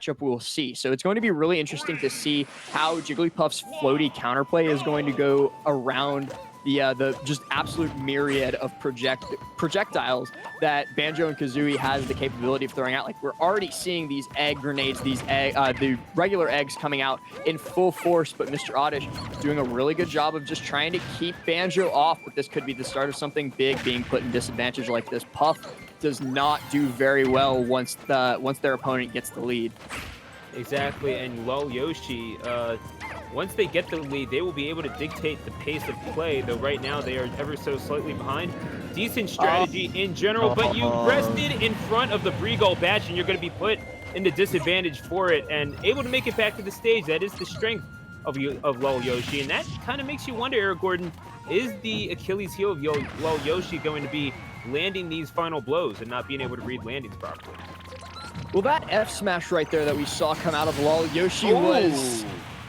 matchup we'll see. So it's going to be really interesting to see how Jigglypuff's floaty counterplay is going to go around the just absolute myriad of projectiles that Banjo and Kazooie has the capability of throwing out. Like, we're already seeing these egg grenades, the regular eggs coming out in full force, but Mr. Oddish doing a really good job of just trying to keep Banjo off, but this could be the start of something big being put in disadvantage like this. Puff does not do very well once their opponent gets the lead. Exactly, and lolyoshi, once they get the lead, they will be able to dictate the pace of play, though right now they are ever so slightly behind. Decent strategy in general, but you rested in front of the Breegull Batch, and you're going to be put into disadvantage for it, and able to make it back to the stage. That is the strength of lolyoshi, and that kind of makes you wonder, Eric Gordon, is the Achilles heel of lolyoshi going to be landing these final blows and not being able to read landings properly? Well, that F smash right there that we saw come out of lolyoshi was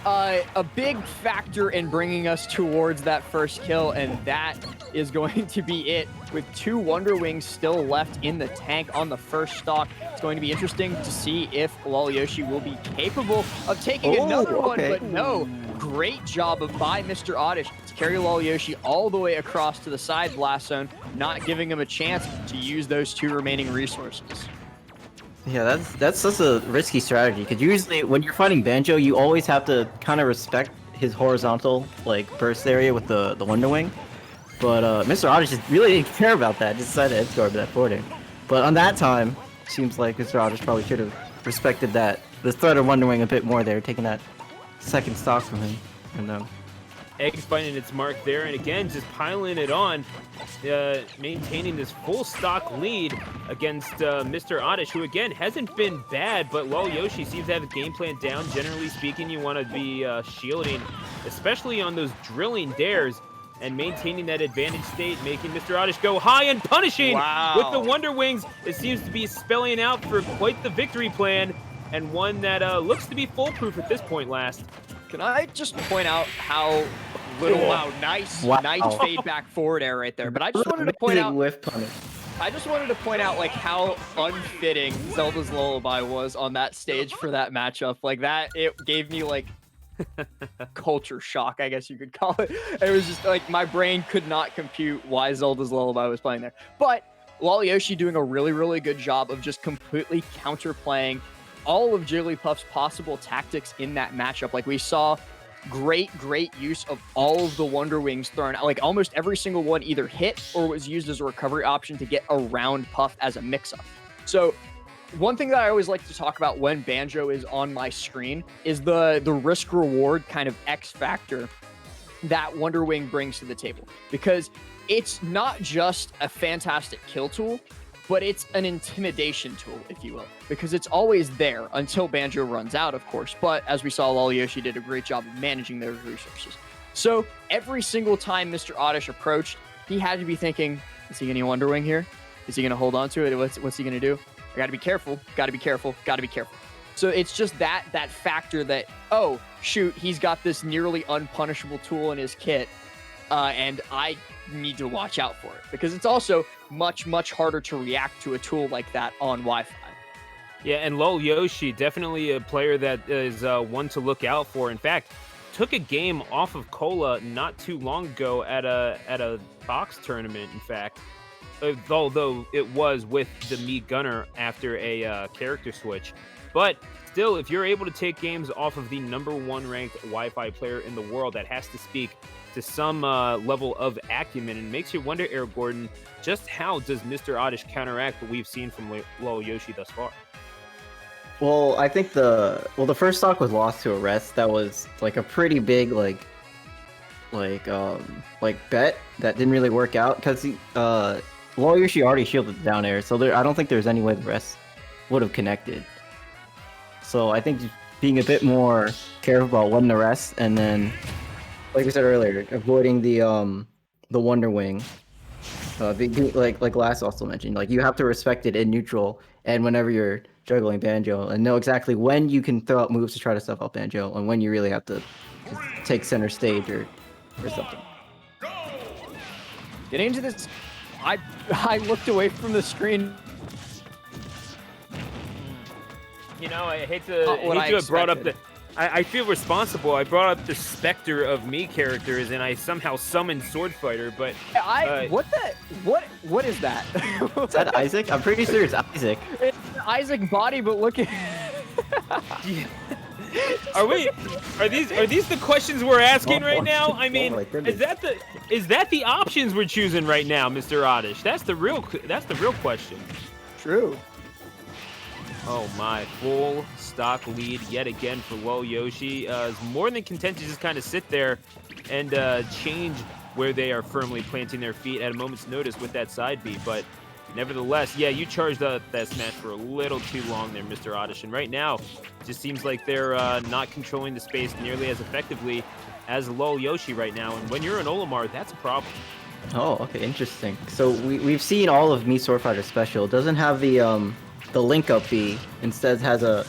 a big factor in bringing us towards that first kill, and that is going to be it. With 2 Wonder Wings still left in the tank on the first stock, it's going to be interesting to see if lolyoshi will be capable of taking another one, but no. Great job by Mr. Oddish to carry lolyoshi all the way across to the side blast zone, not giving him a chance to use those 2 remaining resources. Yeah, that's such a risky strategy, because usually when you're fighting Banjo, you always have to kind of respect his horizontal burst area with the Wonder Wing. But Mr. Oddish just really didn't care about that, just decided to edge guard that forwarding. But on that time, seems like Mr. Oddish probably should have respected the threat of Wonder Wing a bit more there, taking that second stock from him. And Eggs finding its mark there, and again, just piling it on, maintaining this full stock lead against Mr. Oddish, who again hasn't been bad, but lolyoshi seems to have a game plan down. Generally speaking, you want to be shielding, especially on those drilling dares, and maintaining that advantage state, making Mr. Oddish go high and punishing with the Wonder Wings. It seems to be spelling out for quite the victory plan, and one that looks to be foolproof at this point. Last. Can I just point out how little nice fade back forward air right there? But I just wanted to point out like how unfitting Zelda's Lullaby was on that stage for that matchup. Like that, it gave me like culture shock, I guess you could call it. It was just like my brain could not compute why Zelda's Lullaby was playing there. But lolyoshi doing a really, really good job of just completely counterplaying all of Jigglypuff's possible tactics in that matchup. Like we saw great use of all of the Wonder Wings thrown out. Like almost every single one either hit or was used as a recovery option to get around Puff as a mix-up. So one thing that I always like to talk about when Banjo is on my screen is the risk-reward kind of X factor that Wonder Wing brings to the table. Because it's not just a fantastic kill tool, but it's an intimidation tool, if you will, because it's always there until Banjo runs out, of course. But as we saw, lolyoshi did a great job of managing those resources. So every single time Mr. Oddish approached, he had to be thinking, is he going to Wonder Wing here? Is he going to hold on to it? What's he going to do? I got to be careful, got to be careful, got to be careful. So it's just that factor that, oh, shoot, he's got this nearly unpunishable tool in his kit, and I need to watch out for it, because it's also much harder to react to a tool like that on Wi-Fi. Yeah, and lolyoshi, definitely a player that is one to look out for. In fact, took a game off of Cola not too long ago at a box tournament, in fact, although it was with the Mii Gunner after a character switch. But still, if you're able to take games off of the #1 ranked Wi-Fi player in the world, that has to speak to some level of acumen, and makes you wonder, Eric Gordon, just how does Mr. Oddish counteract what we've seen from lolyoshi thus far? Well, I think the first stock was lost to Arrest. That was like a pretty big bet that didn't really work out, because lolyoshi already shielded the down air, so I don't think there's any way the rest would have connected. So I think just being a bit more careful about when to rest, and then, like we said earlier, avoiding the Wonder Wing. Like Glass also mentioned, like you have to respect it in neutral and whenever you're juggling Banjo, and know exactly when you can throw out moves to try to stuff out Banjo, and when you really have to just take center stage or something. Getting into this, I looked away from the screen You know, I hate to, what I have brought up the. expected. I feel responsible. I brought up the Spectre of me characters, and I somehow summoned Sword Fighter, but What is that? Is that Isaac? I'm pretty sure it's Isaac. It's an Isaac body, but look at. Are these the questions we're asking right now? I mean, my goodness. is that the options we're choosing right now, Mr. Oddish? That's the real question. True. Oh my, full stock lead yet again for lolyoshi. Is more than content to just kind of sit there and change where they are firmly planting their feet at a moment's notice with that side B. But nevertheless, yeah, you charged that smash for a little too long there, Mr. Oddish. And right now, it just seems like they're not controlling the space nearly as effectively as lolyoshi right now. And when you're an Olimar, that's a problem. Oh, okay, interesting. So we've seen all of Me Sword Fighter Special. It doesn't have the link up B. Instead has the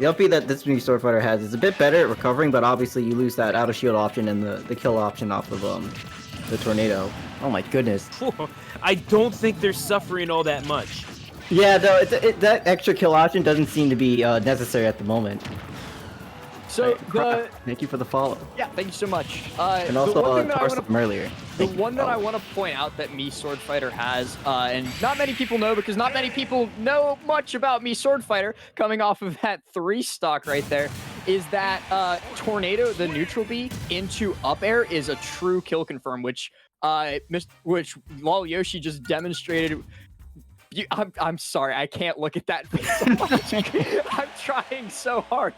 up B that this Me Sword Fighter has is a bit better at recovering, but obviously you lose that out of shield option and the kill option off of the tornado. Oh my goodness. I don't think they're suffering all that much. Yeah, though that extra kill option doesn't seem to be necessary at the moment. So Thank you for the follow. yeah, thank you so much. And the also one thing that I Tarsus wanna- from earlier. The Thank you one for that I follow. want to point out that Me Sword Fighter has, and not many people know because not many people know much about Me Sword Fighter coming off of that 3 stock right there, is that Tornado, the neutral B, into up air is a true kill confirm, which lolyoshi just demonstrated. I'm sorry, I can't look at that so much. I'm trying so hard.